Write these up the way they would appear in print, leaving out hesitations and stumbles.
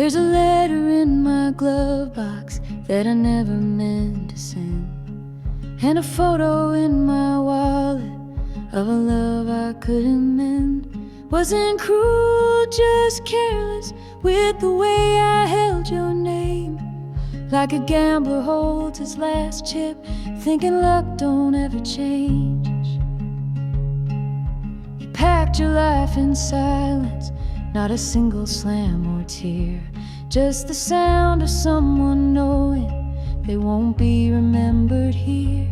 There's a letter in my glove box that I never meant to send, and a photo in my wallet of a love I couldn't mend. Wasn't cruel, just careless with the way I held your name, like a gambler holds his last chip, thinking luck don't ever change. You packed your life in silence, not a single slam or tear, just the sound of someone knowing they won't be remembered here.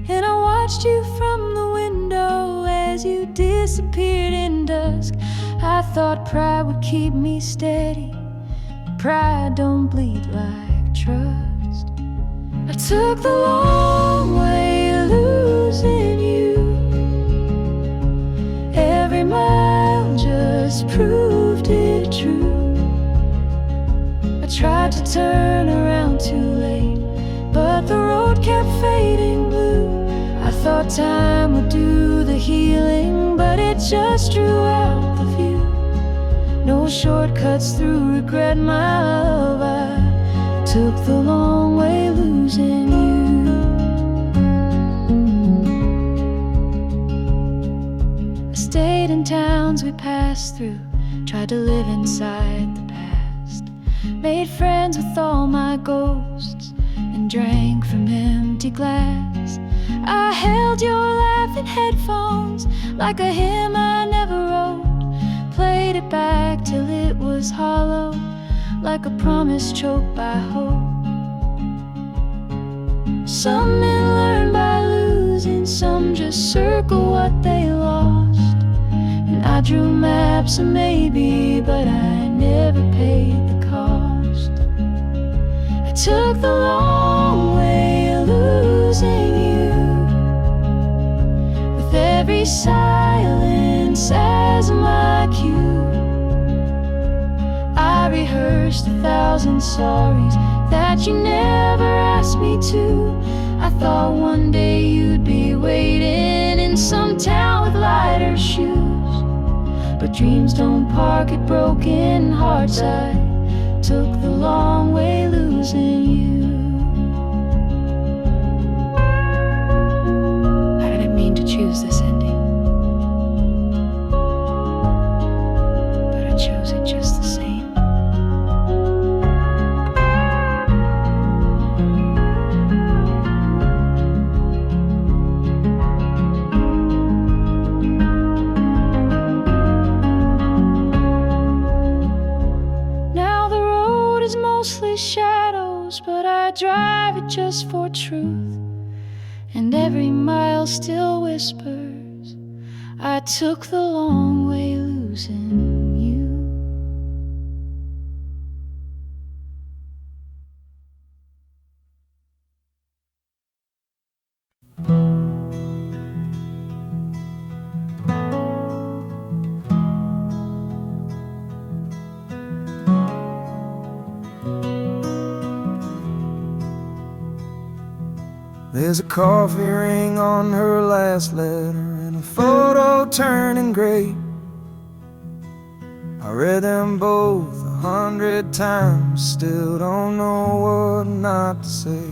And I watched you from the window as you disappeared in dusk. I thought pride would keep me steady, but pride don't bleed like trust. I took the long way losing you. Every mile just proved it true. I tried to turn around too late, but the road kept fading blue. I thought time would do the healing, but it just drew out the view. No shortcuts through regret, my love. I took the long way losing you. I stayed in towns we passed through, tried to live inside the past, made friends with all my ghosts, and drank from empty glass. I held your laugh in headphones like a hymn I never wrote, played it back till it was hollow, like a promise choked by hope. Some men learn by losing, some just circle what they lost. And I drew maps of maybe, but I never paid the cost. I took the long way losing you, with every silence as my cue. I rehearsed 1,000 sorries that you never asked me to. I thought one day you'd be waiting in some town with lighter shoes, but dreams don't park at broken hearts. I took the long way losing you. I didn't mean to choose this ending, but I chose it just the same. Mostly shadows, but I drive it just for truth, and every mile still whispers, I took the long way losing you. There's a coffee ring on her last letter and a photo turning gray. I read them both 100 times, still don't know what not to say.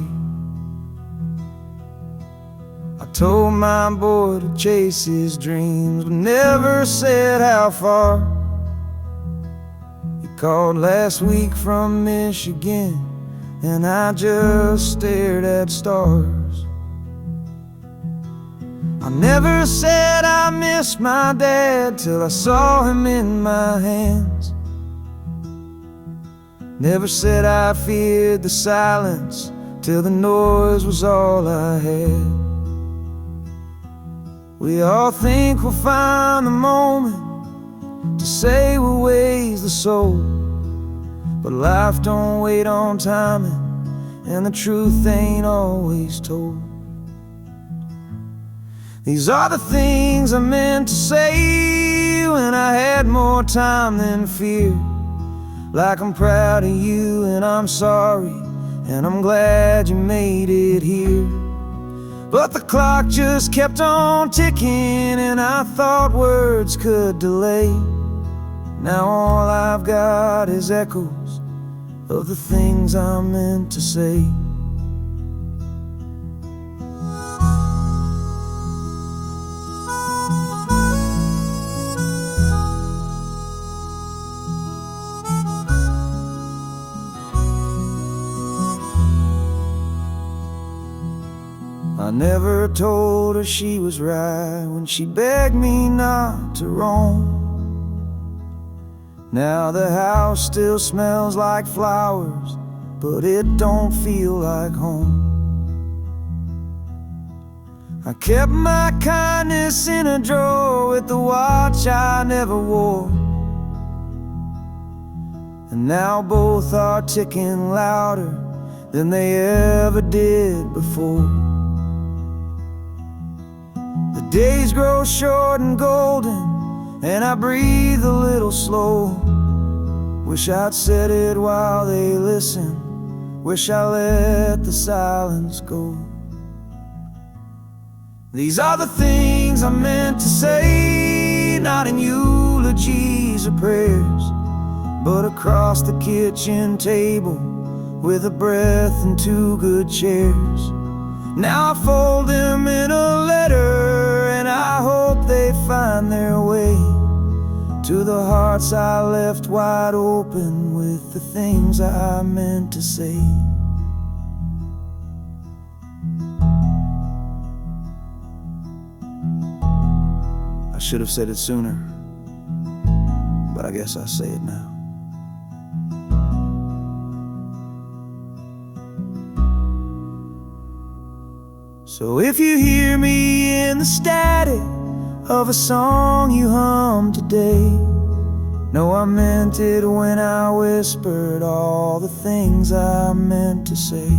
I told my boy to chase his dreams, but never said how far. He called last week from Michigan, and I just stared at stars. I never said I missed my dad till I saw him in my hands. Never said I feared the silence till the noise was all I had. We all think we'll find the moment to say what weighs the soul, but life don't wait on timing, and the truth ain't always told. These are the things I meant to say when I had more time than fear. Like I'm proud of you and I'm sorry, and I'm glad you made it here. But the clock just kept on ticking, and I thought words could delay. Now all I've got is echoes of the things I meant to say. I never told her she was right when she begged me not to roam. Now the house still smells like flowers, but it don't feel like home. I kept my kindness in a drawer with the watch I never wore, and now both are ticking louder than they ever did before. The days grow short and golden, and I breathe a little slow. Wish I'd said it while they listen. Wish I let the silence go. These are the things I meant to say, not in eulogies or prayers, but across the kitchen table with a breath and two good chairs. Now I fold them in a letter, and I hope they find their way to the hearts I left wide open with the things I meant to say. I should have said it sooner, but I guess I say it now. So if you hear me in the static of a song you hum today, know I meant it when I whispered all the things I meant to say.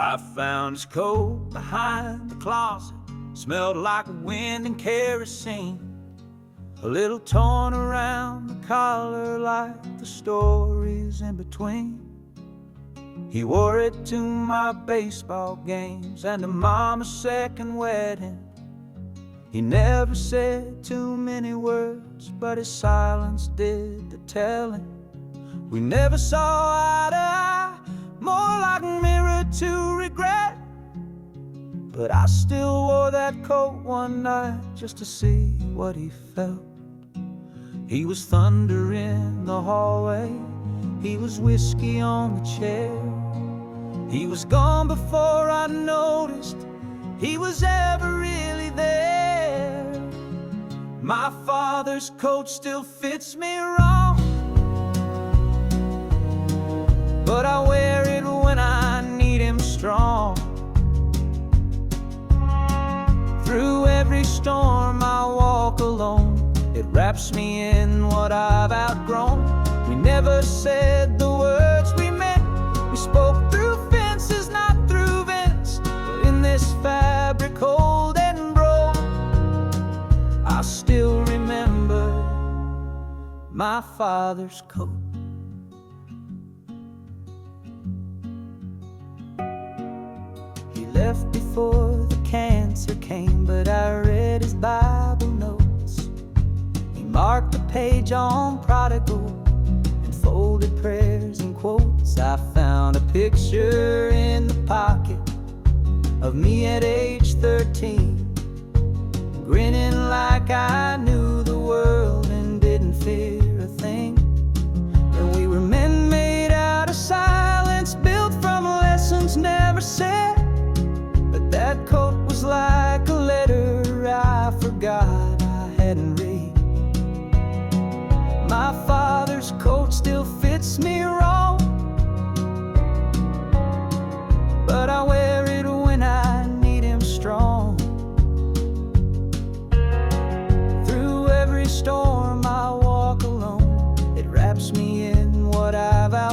I found his coat behind the closet, smelled like wind and kerosene, a little torn around the collar like the stories in between. He wore it to my baseball games and to Mama's second wedding. He never said too many words, but his silence did the telling. We never saw eye to eye, more like mirror to regret, but I still wore that coat one night just to see what he felt. He was thunder in the hallway, he was whiskey on the chair. He was gone before I noticed he was ever really there. My father's coat still fits me wrong, but I wear it when I need him strong. Through every storm I walk alone, it wraps me in what I've outgrown. We never said the words we meant, we spoke through fences, not through vents. But in this fabric old and broke, I still remember my father's coat. Left before the cancer came, but I read his Bible notes. He marked a page on prodigal and folded prayers and quotes. I found a picture in the pocket of me at age 13, grinning like I knew the world and didn't fear a thing. And we were men made out of silence, built from lessons never said. That coat was like a letter I forgot I hadn't read. My father's coat still fits me wrong, but I wear it when I need him strong. Through every storm I walk alone, it wraps me in what I've outgrown.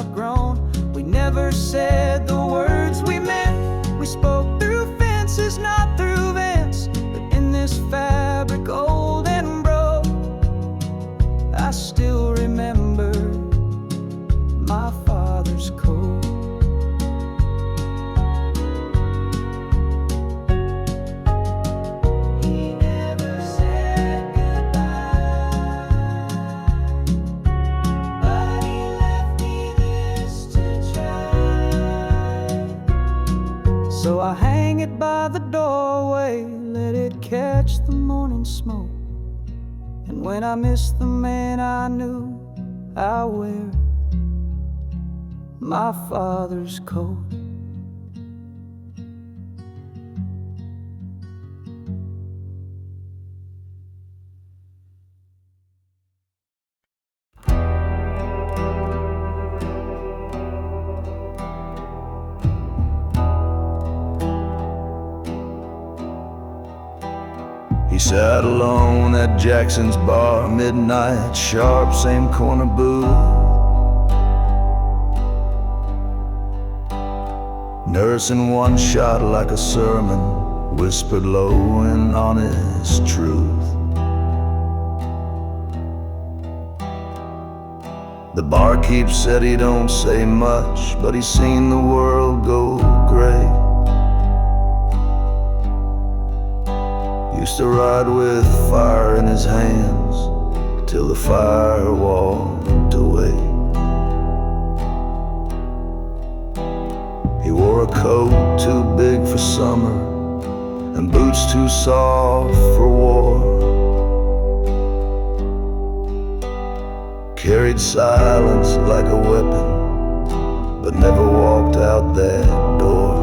doorway, let it catch the morning smoke. And when I miss the man I knew, I wear my father's coat. He sat alone at Jackson's bar, midnight sharp, same corner booth. Nursing one shot like a sermon, whispered low and honest truth. The barkeep said he don't say much, but he's seen the world go gray. Used to ride with fire in his hands till the fire walked away. He wore a coat too big for summer and boots too soft for war. Carried silence like a weapon, but never walked out that door.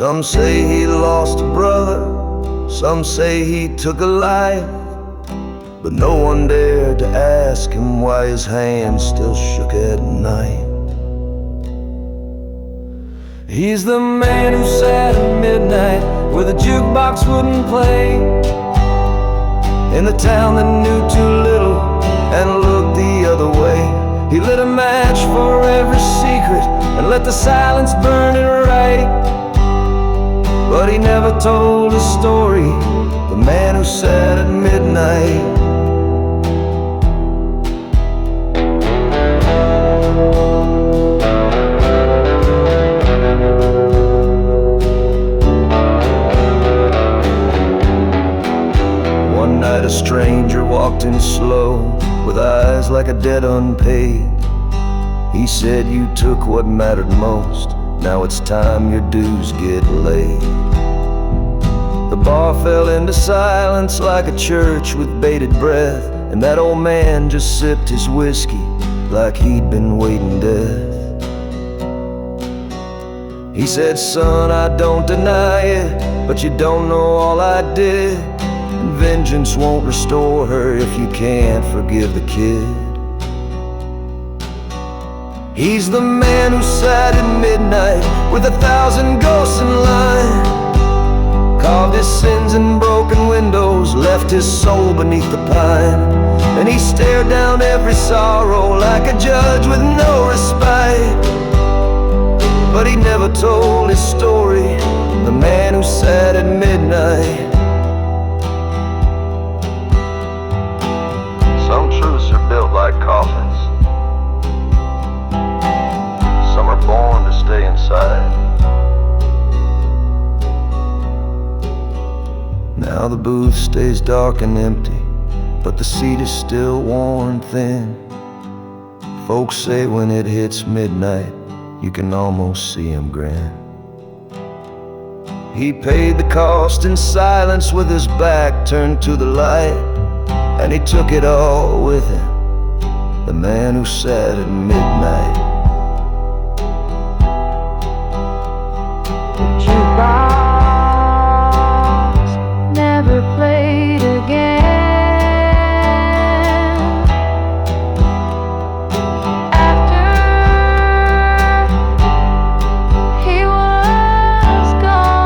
Some say he lost a brother, some say he took a life, but no one dared to ask him why his hand still shook at night. He's the man who sat at midnight where the jukebox wouldn't play, in the town that knew too little and looked the other way. He lit a match for every secret and let the silence burn it right. But he never told his story, the man who sat at midnight. One night a stranger walked in slow, with eyes like a debt unpaid. He said, "You took what mattered most, now it's time your dues get laid." The bar fell into silence like a church with bated breath, and that old man just sipped his whiskey like he'd been waiting death. He said, "Son, I don't deny it, but you don't know all I did. And vengeance won't restore her if you can't forgive the kid." He's the man who sat at midnight with 1,000 ghosts in line, carved his sins in broken windows, left his soul beneath the pine. And he stared down every sorrow like a judge with no respite. But he never told his story, the man who sat at midnight. Some truths are built like coffins, some are born to stay inside. Now the booth stays dark and empty, but the seat is still worn thin. Folks say when it hits midnight, you can almost see him grin. He paid the cost in silence with his back turned to the light, and he took it all with him, the man who sat at midnight. The jukebox never played again. After he was gone.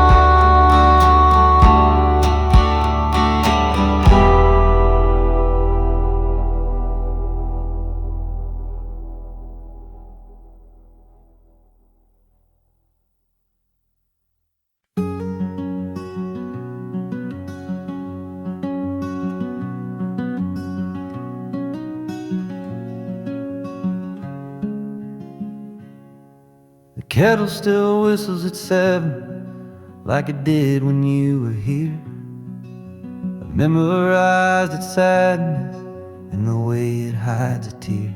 The kettle still whistles at 7, like it did when you were here. I memorized its sadness and the way it hides a tear.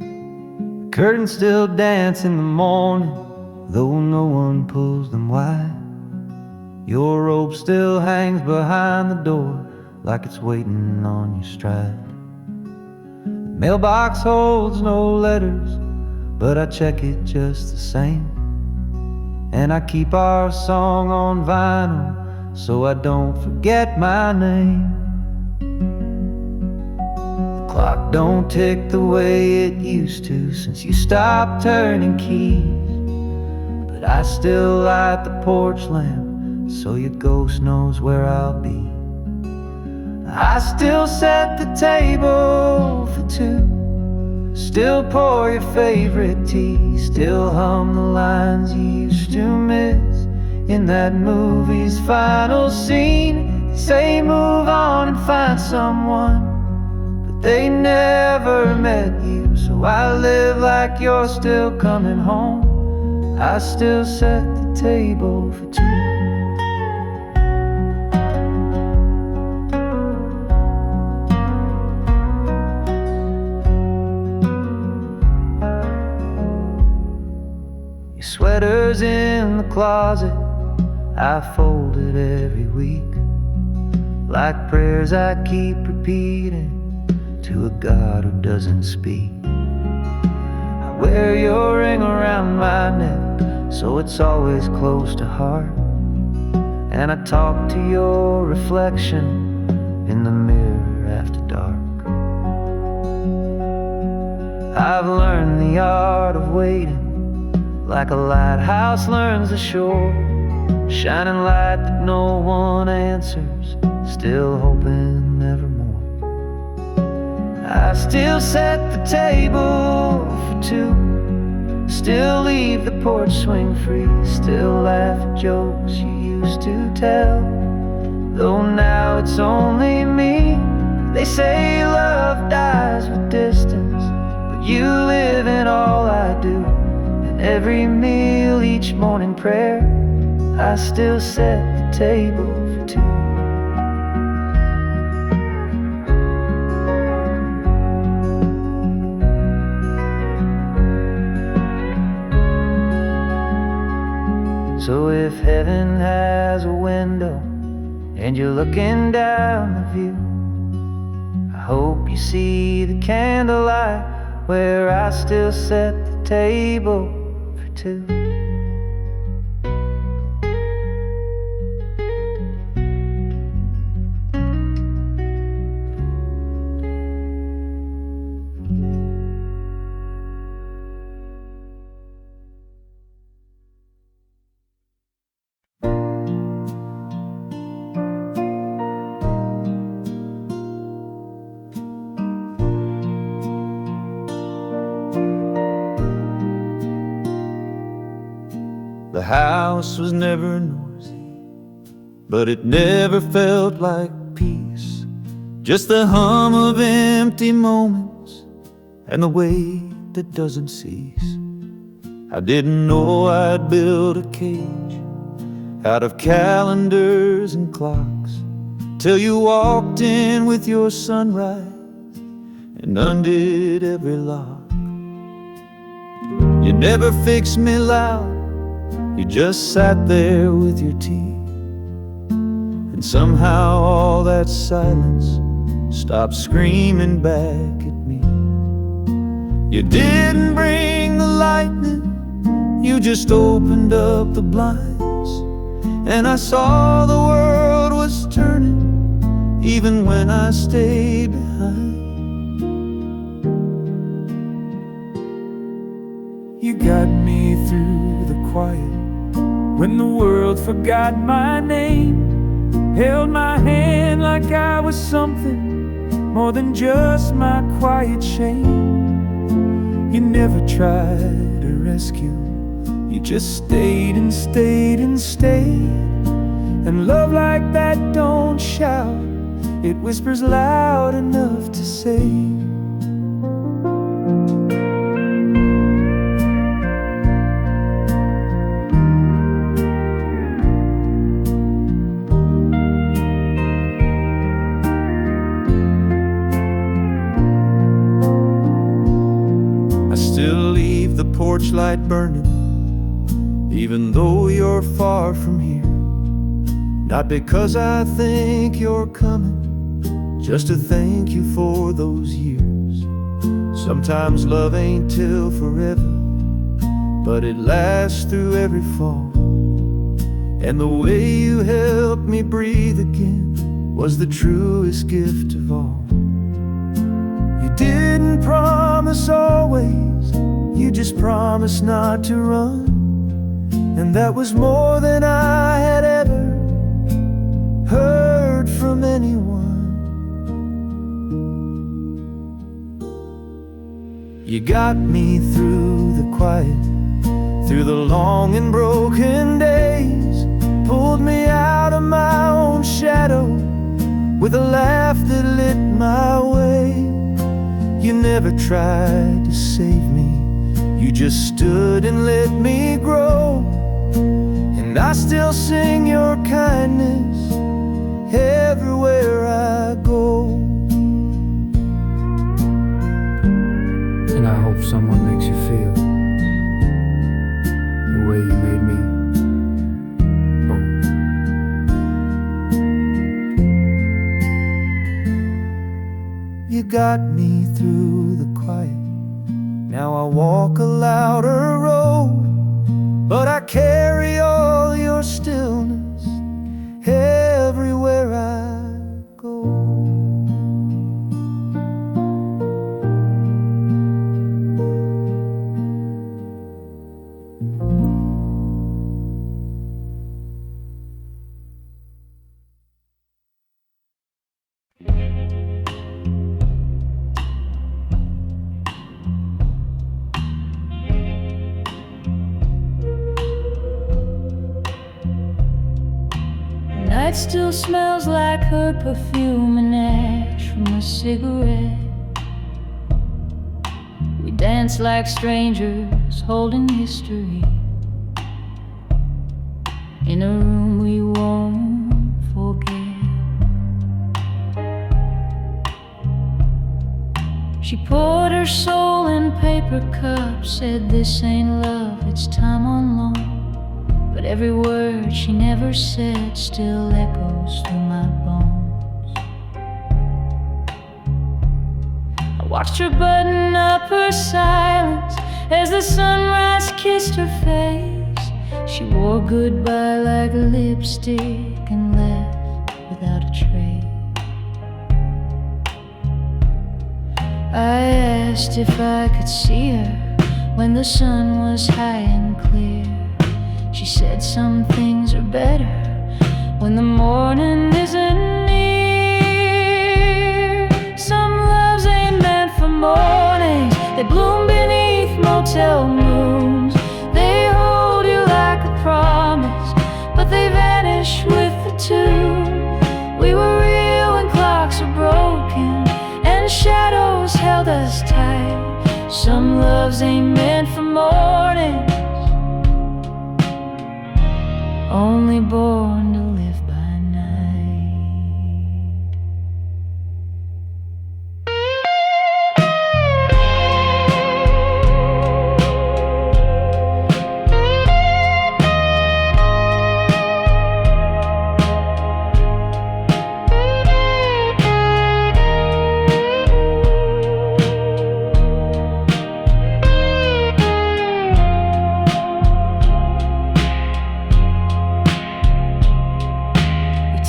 The curtains still dance in the morning, though no one pulls them wide. Your robe still hangs behind the door like it's waiting on your stride. The mailbox holds no letters, but I check it just the same. And I keep our song on vinyl so I don't forget my name. The clock don't tick the way it used to since you stopped turning keys, but I still light the porch lamp so your ghost knows where I'll be. I still set the table for two, still pour your favorite tea, still hum the lines you used to miss in that movie's final scene. They say move on and find someone, but they never met you, so I live like you're still coming home. I still set the table for two. Sweaters in the closet I folded every week, like prayers I keep repeating to a God who doesn't speak. I wear your ring around my neck so it's always close to heart, and I talk to your reflection in the mirror after dark. I've learned the art of waiting, like a lighthouse learns the shore, shining light that no one answers, still hoping nevermore. I still set the table for two, still leave the porch swing free, still laugh at jokes you used to tell, though now it's only me. They say love dies with distance, but you live in all I do. Every meal, each morning prayer, I still set the table for two. So if heaven has a window and you're looking down the view, I hope you see the candlelight where I still set the table too. The house was never noisy, but it never felt like peace. Just the hum of empty moments and the weight that doesn't cease. I didn't know I'd build a cage out of calendars and clocks till you walked in with your sunrise and undid every lock. You never fixed me loud, you just sat there with your tea, and somehow all that silence stopped screaming back at me. You didn't bring the lightning, you just opened up the blinds, and I saw the world was turning even when I stayed behind. You got me through the quiet when the world forgot my name, held my hand like I was something more than just my quiet shame. You never tried to rescue, you just stayed and stayed and stayed. And love like that don't shout, it whispers loud enough to say. Porch light burning even though you're far from here. Not because I think you're coming, just to thank you for those years. Sometimes love ain't till forever, but it lasts through every fall. And the way you helped me breathe again was the truest gift of all. You didn't promise always, you just promised not to run. And that was more than I had ever heard from anyone. You got me through the quiet, through the long and broken days, pulled me out of my own shadow with a laugh that lit my way. You never tried to save me, you just stood and let me grow. And I still sing your kindness everywhere I go. And I hope someone makes you feel the way you made me. You got me through the quiet, now I walk a louder road. But I carry all your stillness everywhere I go. Night still smells like her perfume and ash from a cigarette. We dance like strangers holding history in a room we won't forget. She poured her soul in paper cups, said this ain't love, it's time on loan. But every word she never said still echoes through my bones. I watched her button up her silence as the sunrise kissed her face. She wore goodbye like lipstick and left without a trace. I asked if I could see her when the sun was high and clear. She said some things are better when the morning isn't near. Some loves ain't meant for mornings, they bloom beneath motel moons. They hold you like a promise, but they vanish with the tune. We were real when clocks were broken and shadows held us tight. Some loves ain't meant for mornings, only born to live by night.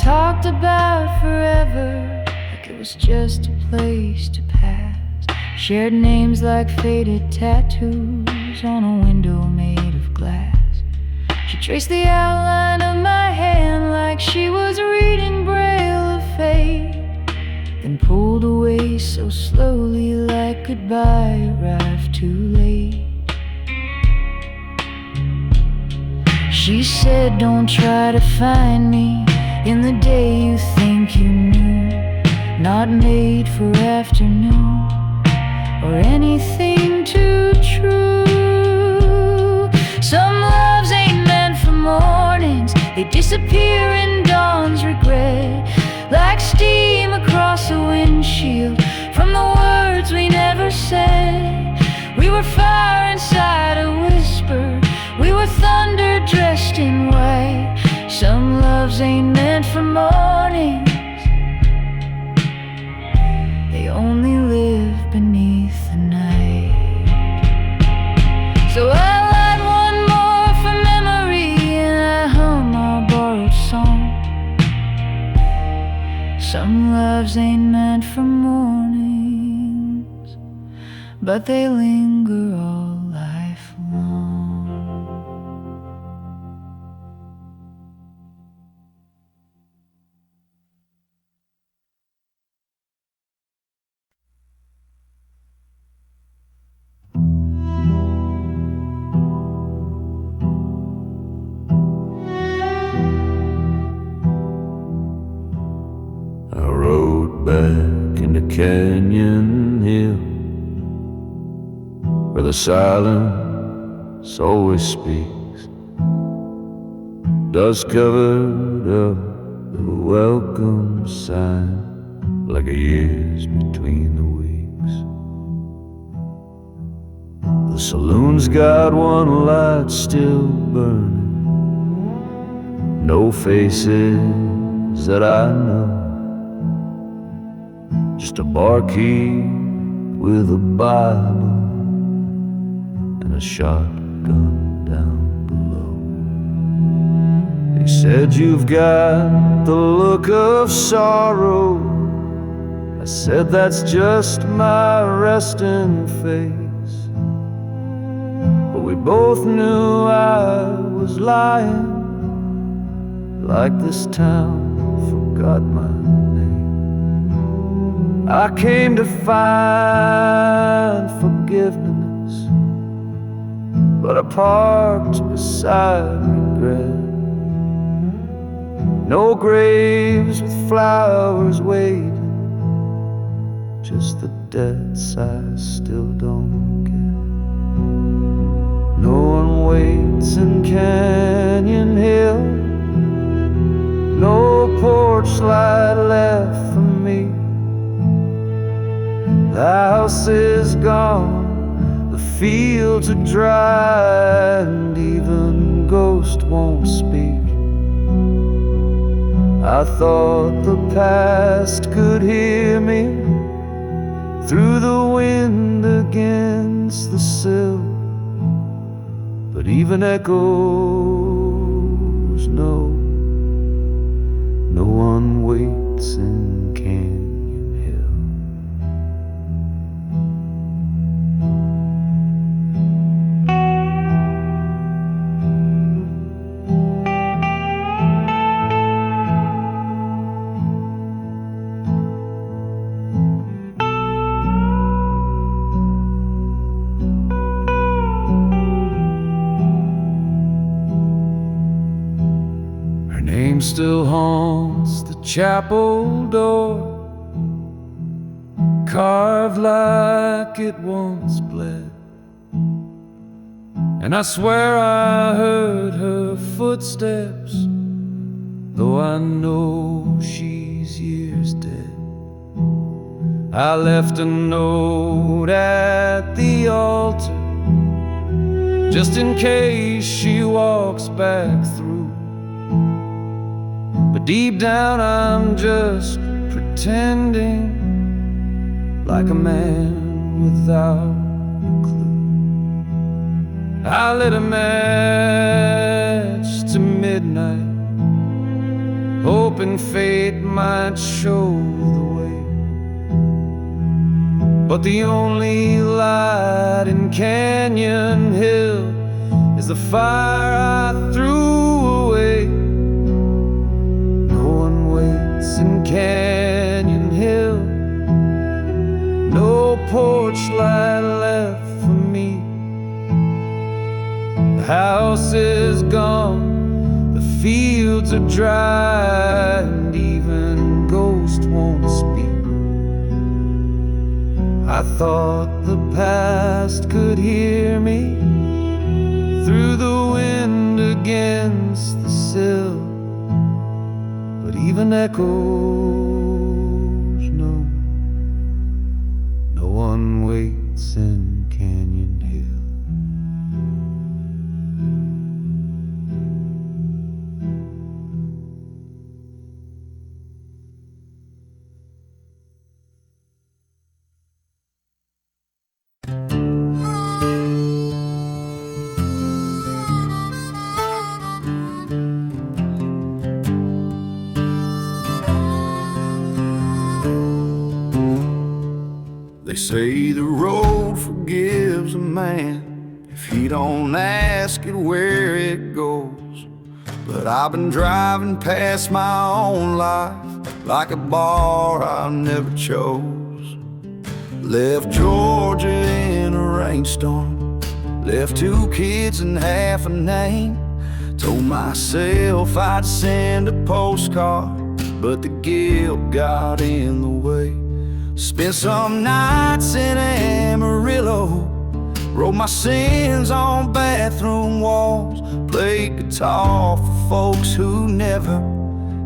Talked about forever like it was just a place to pass. Shared names like faded tattoos on a window made of glass. She traced the outline of my hand like she was reading Braille of fate, then pulled away so slowly like goodbye arrived too late. She said, don't try to find me in the day you think you knew, not made for afternoon or anything too true. Some loves ain't meant for mornings, they disappear in dawn's regret, like steam across a windshield from the words we never said. We were fire inside a whisper, we were thunder Some loves ain't meant for mornings, but they linger all life long. I rode back into Canyon Hill, where the silence always speaks. Dust covered up the welcome sign, like a year's between the weeks. The saloon's got one light still burning, no faces that I know, just a barkeep with a Bible and a shotgun down below. He said, "You've got the look of sorrow." I said, "That's just my resting face." But we both knew I was lying, like this town forgot my name. I came to find forgiveness, but I parked beside regret. No graves with flowers waiting, just the debts I still don't get. No one waits in Canyon Hill, no porch light left for me. The house is gone, the fields are dry, and even ghost won't speak. I thought the past could hear me through the wind against the sill, but even echoes know no one waits in Canyon Hill. Her name still haunts the chapel door, carved like it once bled. And I swear I heard her footsteps, though I know she's years dead. I left a note at the altar, just in case she walks back through. But deep down I'm just pretending, like a man without a clue. I lit a match to midnight, hoping fate might show the way. But the only light in Canyon Hill is the fire I threw away. No one waits in Canyon Hill, no porch light left for me. The house is gone, the fields are dry, and even ghosts won't speak. I thought the past could hear me through the wind against the sill, but even echoes know no one waits in Canyon Hill. They say the road forgives a man if he don't ask it where it goes. But I've been driving past my own life like a bar I never chose. Left Georgia in a rainstorm, left 2 kids and half a name. Told myself I'd send a postcard, but the guilt got in the way. Spent some nights in Amarillo, wrote my sins on bathroom walls, played guitar for folks who never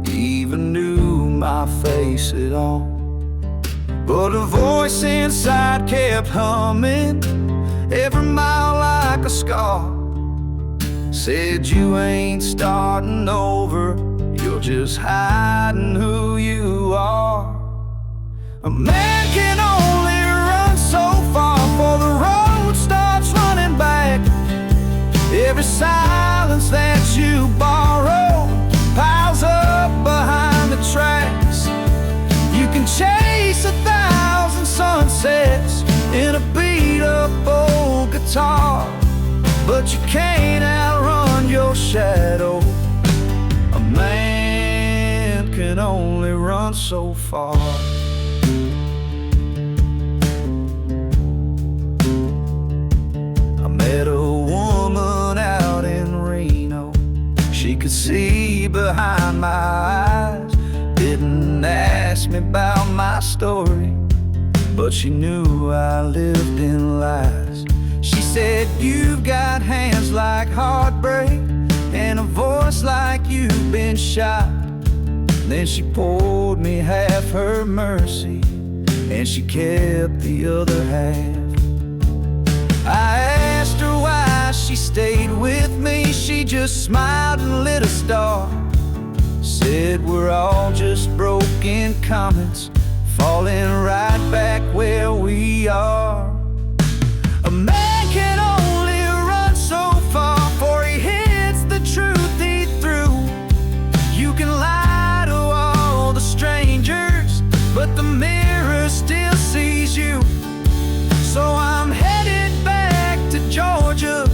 even knew my face at all. But a voice inside kept humming every mile like a scar. Said you ain't starting over, you're just hiding who you are. A man can only run so far before the road starts running back. Every silence that you borrow piles up behind the tracks. You can chase 1,000 sunsets in a beat-up old guitar, but you can't outrun your shadow. A man can only run so far. I met a woman out in Reno. She could see behind my eyes. Didn't ask me about my story, but she knew I lived in lies. She said, you've got hands like heartbreak and a voice like you've been shot. Then she poured me half her mercy, and she kept the other half. I asked her why she stayed with me. She just smiled and lit a star. Said we're all just broken comets, falling right back where we are. A man can only run so far before he hits the truth he threw. You can lie to all the strangers, but the mirror still sees you. So I'm headed back to Georgia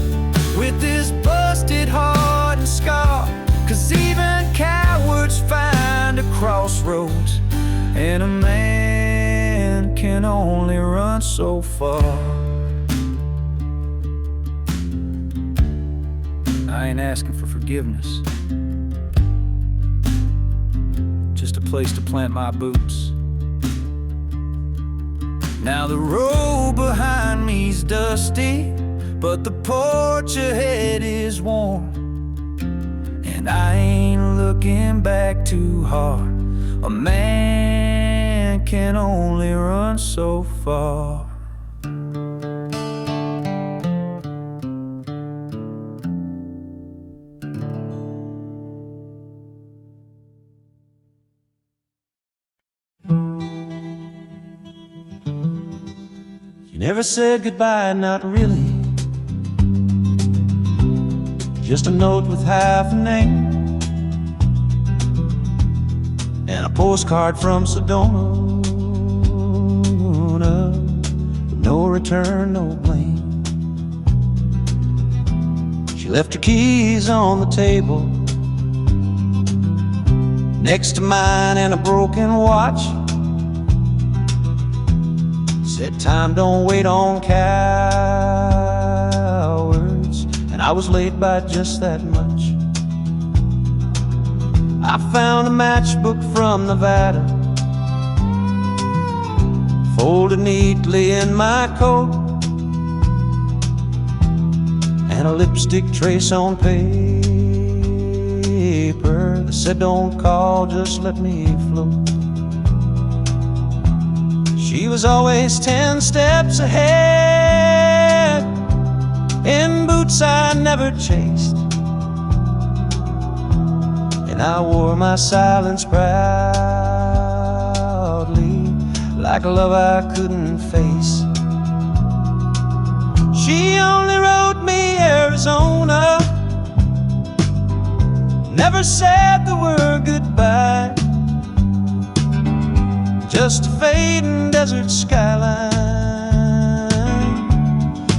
with this busted heart and scar. 'Cause even cowards find a crossroads, and a man can only run so far. I ain't asking for forgiveness, just a place to plant my boots. Now the road behind me's dusty, but the porch ahead is warm, and I ain't looking back too hard. A man can only run so far. You never said goodbye, not really. Just a note with half a name and a postcard from Sedona. No return, no blame. She left her keys on the table next to mine and a broken watch. Said time don't wait on cowards, and I was late by just that much. I found a matchbook from Nevada, folded neatly in my coat, and a lipstick trace on paper that said don't call, just let me float. She was always 10 steps ahead, in boots I never chased, and I wore my silence proudly, like a love I couldn't face. She only wrote me Arizona, never said the word goodbye, just a fading desert skyline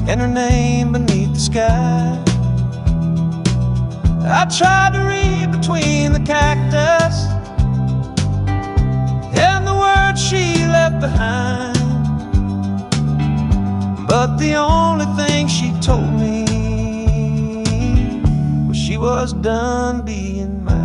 and her name beneath the sky. I tried to read between the cactus and the words she left behind, but the only thing she told me was she was done being mine.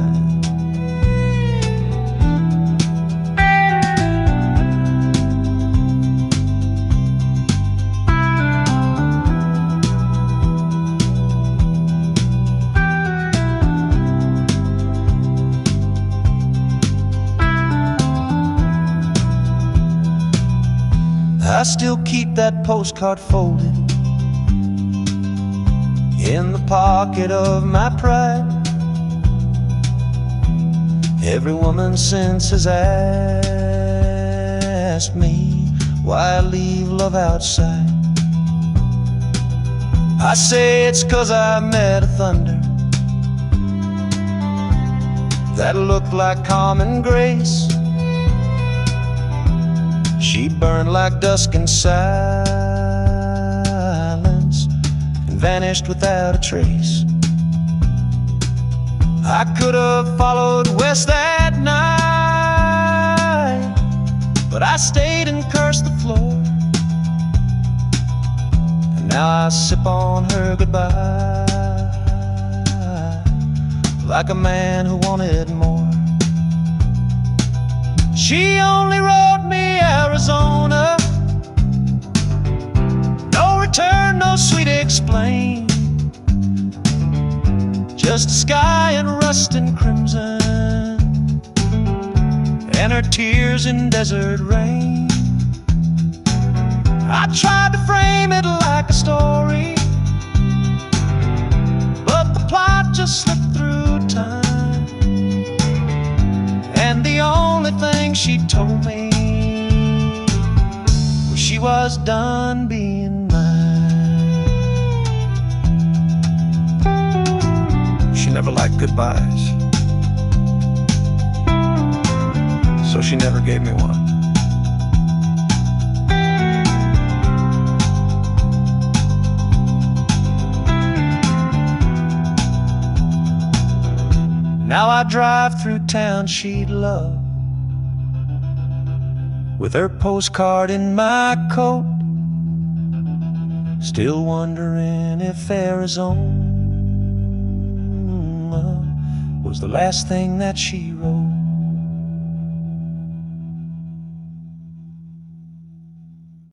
I still keep that postcard folded in the pocket of my pride. Every woman since has asked me why I leave love outside. I say it's 'cause I met a thunder that looked like common grace. She burned like dusk in silence and vanished without a trace. I could have followed west that night, but I stayed and cursed the floor. And now I sip on her goodbye like a man who wanted more. She only wrote me Arizona, no return, no sweet explain, just a sky in rust and crimson, and her tears in desert rain. I tried to frame it like a story, but the plot just slipped through time, and the only thing she told me was she was done being mine. She never liked goodbyes, so she never gave me one. Now I drive through town she'd love, with her postcard in my coat, still wondering if Arizona was the last thing that she wrote.